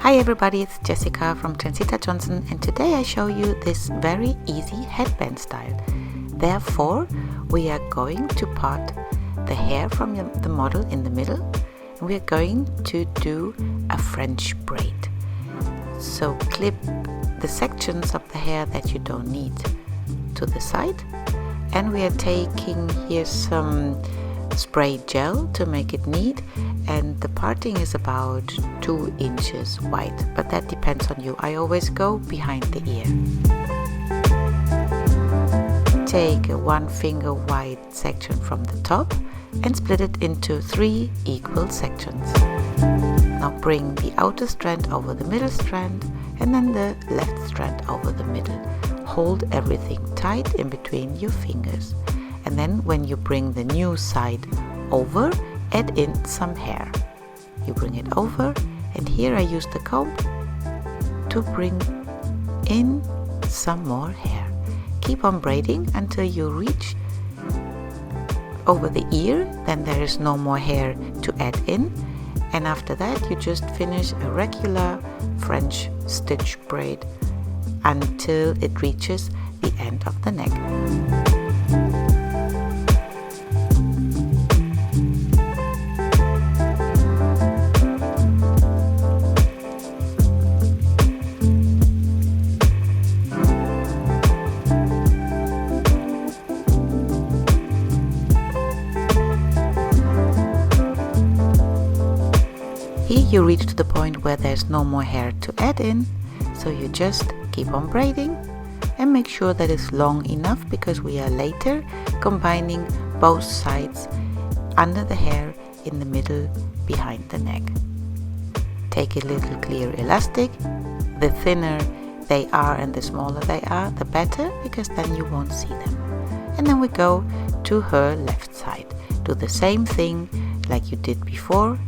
Hi everybody, it's Jessica from Transita Johnson, and today I show you this very easy headband style. Therefore, we are going to part the hair from the model in the middle, and we are going to do a French braid. So clip the sections of the hair that you don't need to the side, and we are taking here some spray gel to make it neat, and the parting is about 2 inches wide, but that depends on you. I always go behind the ear. Take a 1 finger wide section from the top and split it into 3 equal sections. Now bring the outer strand over the middle strand and then the left strand over the middle. Hold everything tight in between your fingers. And then when you bring the new side over, add in some hair. You bring it over, and here I use the comb to bring in some more hair. Keep on braiding until you reach over the ear, then there is no more hair to add in, and after that you just finish a regular French stitch braid until it reaches the end of the neck. Here you reach to the point where there's no more hair to add in, so you just keep on braiding and make sure that it's long enough, because we are later combining both sides under the hair in the middle behind the neck. Take a little clear elastic. The thinner they are and the smaller they are, the better, because then you won't see them. And then we go to her left side. Do the same thing like you did before.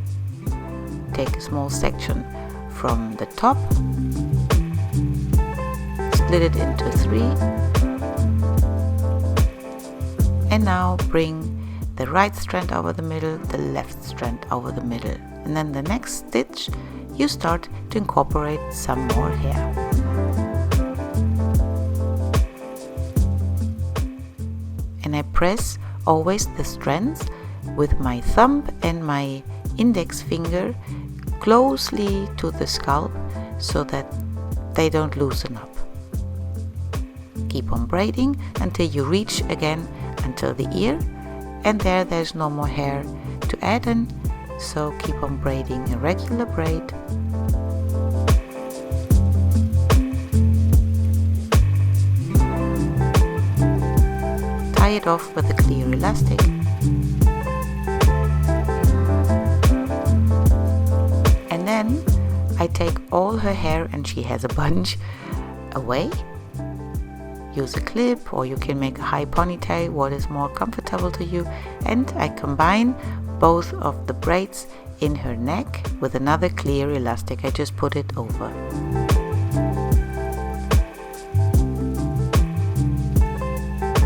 Take a small section from the top, split it into 3, and now bring the right strand over the middle, the left strand over the middle, and then the next stitch you start to incorporate some more hair. And I press always the strands with my thumb and my index finger closely to the scalp so that they don't loosen up. Keep on braiding until you reach again until the ear, and there's no more hair to add in, so keep on braiding a regular braid. Tie it off with a clear elastic. And then I take all her hair, and she has a bunch, away. Use a clip, or you can make a high ponytail, what is more comfortable to you. And I combine both of the braids in her neck with another clear elastic. I just put it over.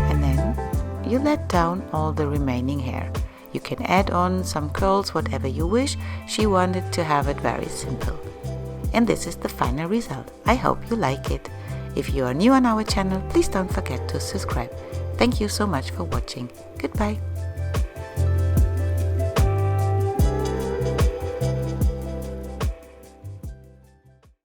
And then you let down all the remaining hair. You can add on some curls, whatever you wish. She wanted to have it very simple. And this is the final result. I hope you like it. If you are new on our channel, please don't forget to subscribe. Thank you so much for watching. Goodbye.